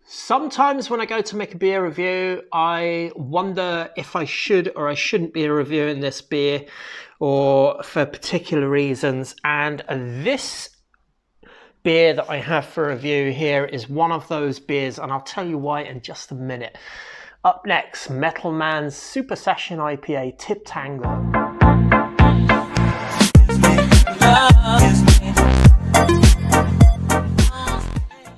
Sometimes when I go to make a beer review, I wonder if I should or I shouldn't be reviewing this beer or for particular reasons. And this beer that I have for review here is one of those beers, and I'll tell you why in just a minute. Up next, Metalman's Super Session IPA Tip Tango.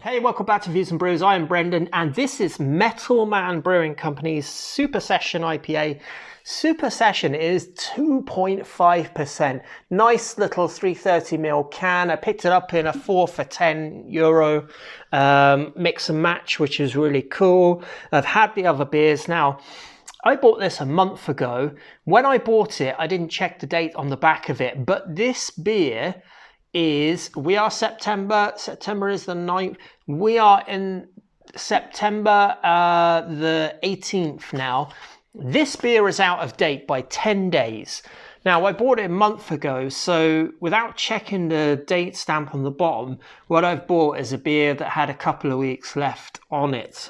Hey, welcome back to Views and Brews. I am Brendan, and this is Metalman Brewing Company's Super Session IPA. Super Session is 2.5%. Nice little 330ml can. I picked it up in a 4 for €10 mix and match, which is really cool. I've had the other beers now. I bought this a month ago. When I bought it, I didn't check the date on the back of it, but this beer we are September is the 9th. We are in September the 18th now. This beer is out of date by 10 days. Now, I bought it a month ago, so without checking the date stamp on the bottom, what I've bought is a beer that had a couple of weeks left on it.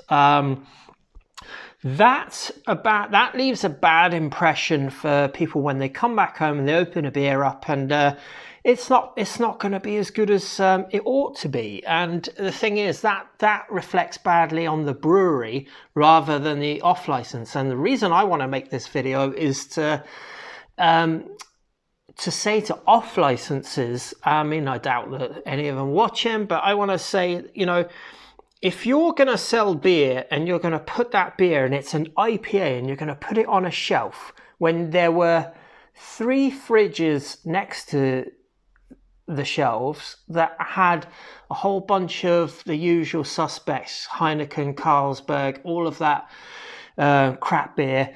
That leaves a bad impression for people when they come back home and they open a beer up, and it's not going to be as good as it ought to be. And the thing is that reflects badly on the brewery rather than the off license. And the reason I want to make this video is to say to off licenses, I mean, I doubt that any of them watch him, but I want to say, if you're going to sell beer and you're going to put that beer and it's an IPA and you're going to put it on a shelf when there were 3 fridges next to the shelves that had a whole bunch of the usual suspects, Heineken, Carlsberg, all of that crap beer,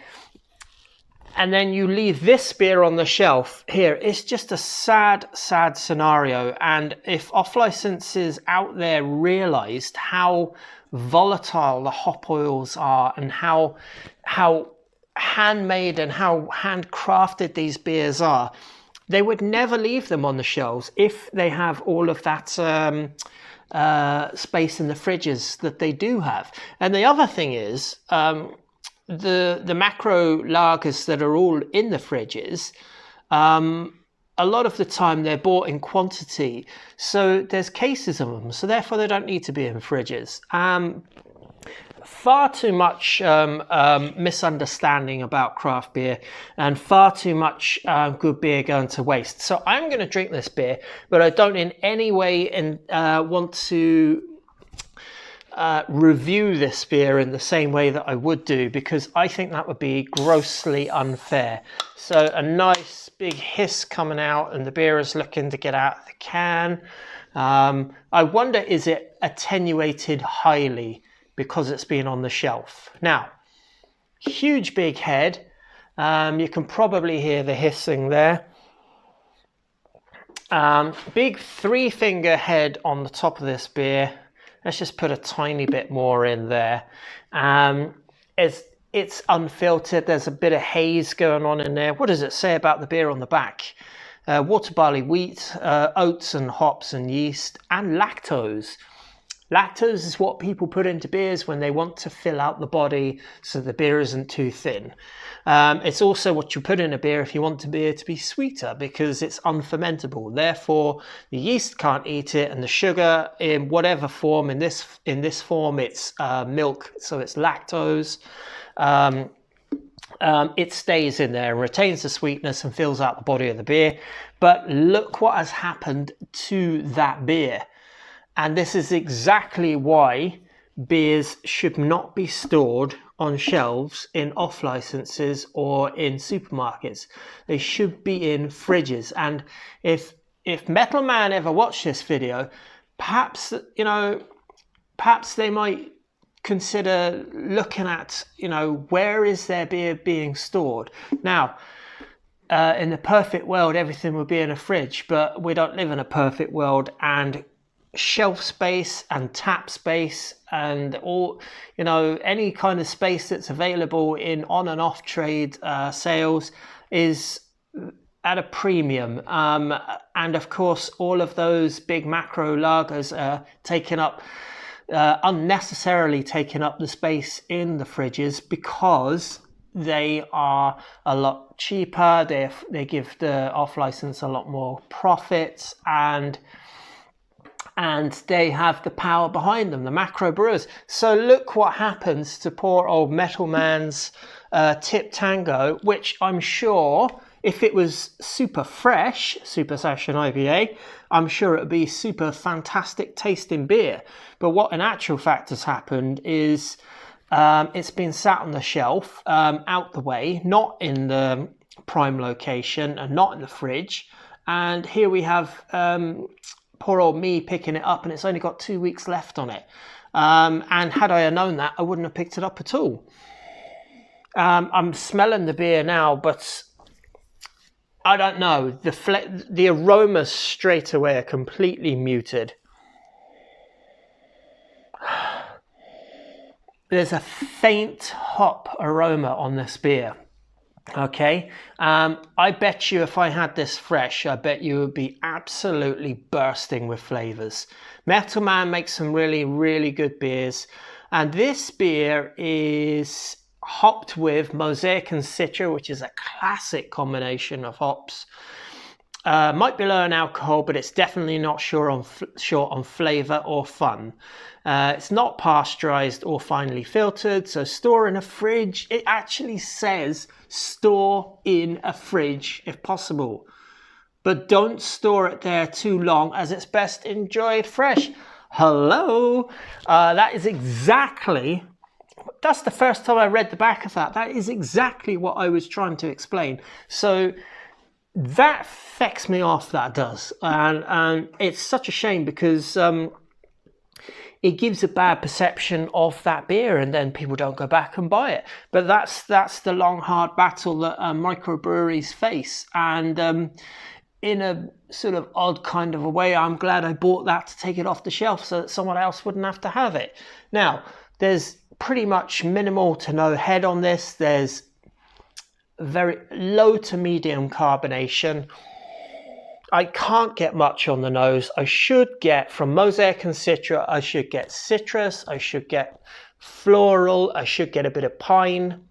and then you leave this beer on the shelf here, it's just a sad scenario. And if off licenses out there realized how volatile the hop oils are and how handmade and how handcrafted these beers are, they would never leave them on the shelves if they have all of that space in the fridges that they do have. And the other thing is, the macro lagers that are all in the fridges, a lot of the time they're bought in quantity, so there's cases of them, so therefore they don't need to be in fridges. Far too much misunderstanding about craft beer, and far too much good beer going to waste. So I'm going to drink this beer, but I don't in any way want to review this beer in the same way that I would do, because I think that would be grossly unfair. So a nice big hiss coming out, and the beer is looking to get out of the can. I wonder, is it attenuated highly because it's been on the shelf? Now, huge big head. You can probably hear the hissing there. Big 3-finger head on the top of this beer. Let's just put a tiny bit more in there. It's unfiltered. There's a bit of haze going on in there. What does it say about the beer on the back? Water, barley, wheat, oats and hops and yeast, and lactose. Lactose is what people put into beers when they want to fill out the body so the beer isn't too thin. It's also what you put in a beer if you want the beer to be sweeter, because it's unfermentable. Therefore, the yeast can't eat it, and the sugar in whatever form, in this form it's milk, so it's lactose. It stays in there and retains the sweetness and fills out the body of the beer. But look what has happened to that beer. And this is exactly why beers should not be stored on shelves in off licenses or in supermarkets. They should be in fridges. And if Metalman ever watched this video, perhaps they might consider looking at, where is their beer being stored. Now, in the perfect world, everything would be in a fridge, but we don't live in a perfect world, and shelf space and tap space and all, any kind of space that's available in on and off trade sales is at a premium. And of course, all of those big macro lagers are taking up unnecessarily taking up the space in the fridges because they are a lot cheaper. They give the off license a lot more profits, and they have the power behind them, the macro brewers. So look what happens to poor old Metalman's Tip Tango, which I'm sure if it was super fresh, Super Session IPA, I'm sure it would be super fantastic tasting beer. But what in actual fact has happened is it's been sat on the shelf, out the way, not in the prime location and not in the fridge. And here we have poor old me picking it up, and it's only got 2 weeks left on it. And had I known that, I wouldn't have picked it up at all. I'm smelling the beer now, but I don't know. The aromas straight away are completely muted. There's a faint hop aroma on this beer. Okay, I bet you if I had this fresh, I bet you would be absolutely bursting with flavors. Metalman makes some really, really good beers, and this beer is hopped with Mosaic and Citra, which is a classic combination of hops. Might be low in alcohol, but it's definitely not short on flavor or fun. It's not pasteurized or finely filtered, so store in a fridge. It actually says store in a fridge if possible, but don't store it there too long, as it's best enjoyed fresh. Hello, that's the first time I read the back of that. That is exactly what I was trying to explain. So that fecks me off, that does, and it's such a shame because it gives a bad perception of that beer, and then people don't go back and buy it. But that's the long, hard battle that microbreweries face, and in a sort of odd kind of a way, I'm glad I bought that to take it off the shelf so that someone else wouldn't have to have it. Now, there's pretty much minimal to no head on this. There's very low to medium carbonation. I can't get much on the nose. I should get, from Mosaic and Citra, I should get citrus, I should get floral, I should get a bit of pine.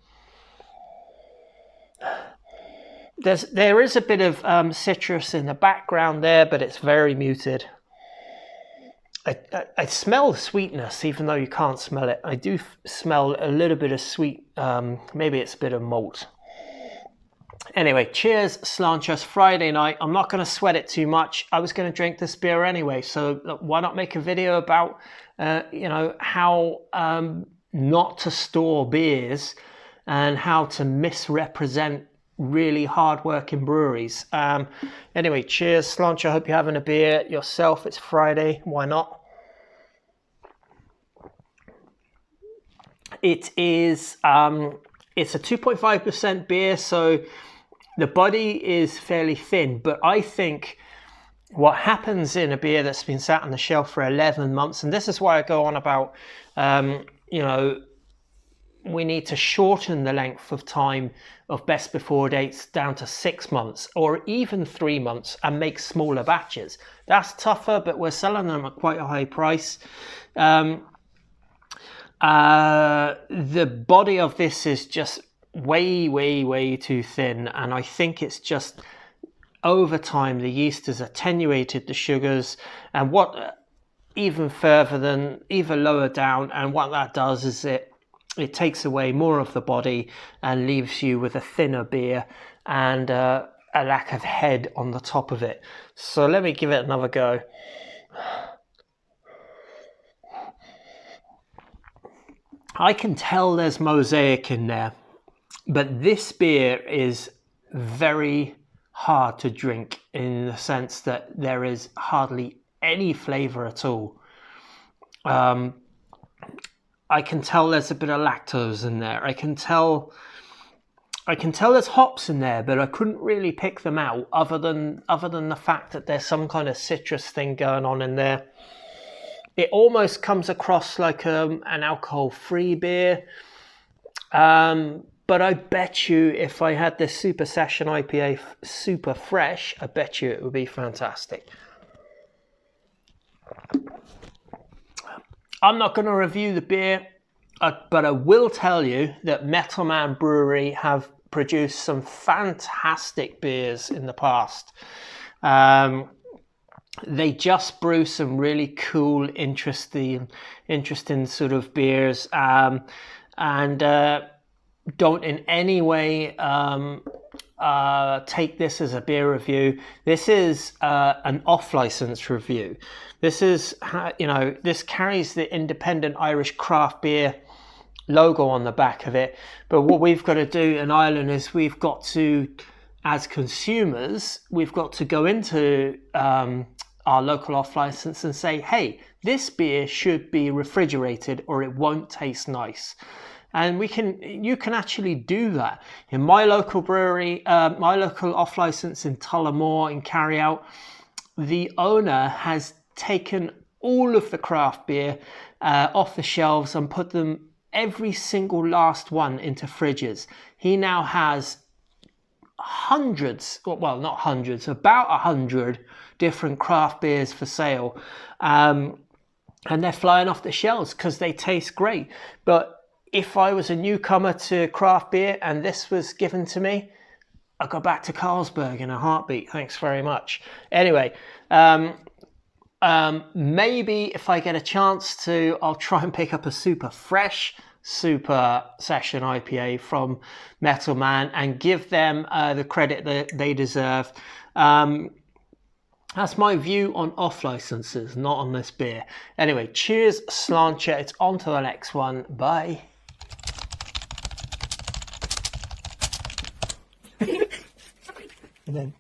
There is a bit of citrus in the background there, but it's very muted. I smell sweetness, even though you can't smell it. I do smell a little bit of sweet, maybe it's a bit of malt. Anyway, cheers, Slanchas. Friday night. I'm not going to sweat it too much. I was going to drink this beer anyway, so why not make a video about, how not to store beers and how to misrepresent really hard-working breweries. Anyway, cheers, Slancha. I hope you're having a beer yourself. It's Friday. Why not? It is. It's a 2.5% beer, so the body is fairly thin, but I think what happens in a beer that's been sat on the shelf for 11 months, and this is why I go on about, we need to shorten the length of time of best before dates down to 6 months or even 3 months and make smaller batches. That's tougher, but we're selling them at quite a high price. The body of this is just way too thin, and I think it's just over time the yeast has attenuated the sugars, and what even lower down, and what that does is it takes away more of the body and leaves you with a thinner beer and a lack of head on the top of it. So let me give it another go. I can tell there's Mosaic in there, but this beer is very hard to drink in the sense that there is hardly any flavor at all. I can tell there's a bit of lactose in there. I can tell there's hops in there, but I couldn't really pick them out other than the fact that there's some kind of citrus thing going on in there. It almost comes across like an alcohol-free beer. But I bet you if I had this Super Session IPA super fresh, I bet you it would be fantastic. I'm not going to review the beer, but I will tell you that Metalman Brewery have produced some fantastic beers in the past. They just brew some really cool, interesting sort of beers, and don't in any way take this as a beer review. This is an off-license review. This is, this carries the Independent Irish Craft Beer logo on the back of it. But what we've got to do in Ireland is we've got to, as consumers, we've got to go into our local off-license and say, hey, this beer should be refrigerated or it won't taste nice. And you can actually do that. In my local brewery, my local off-license in Tullamore in Carryout, the owner has taken all of the craft beer off the shelves and put them, every single last one, into fridges. He now has hundreds, well, not hundreds, about 100 different craft beers for sale. And they're flying off the shelves because they taste great. But if I was a newcomer to craft beer and this was given to me, I'd go back to Carlsberg in a heartbeat. Thanks very much. Anyway, maybe if I get a chance to, I'll try and pick up a super fresh Super Session IPA from Metalman and give them the credit that they deserve. That's my view on off licenses, not on this beer. Anyway, cheers, sláinte. It's on to the next one. Bye. And then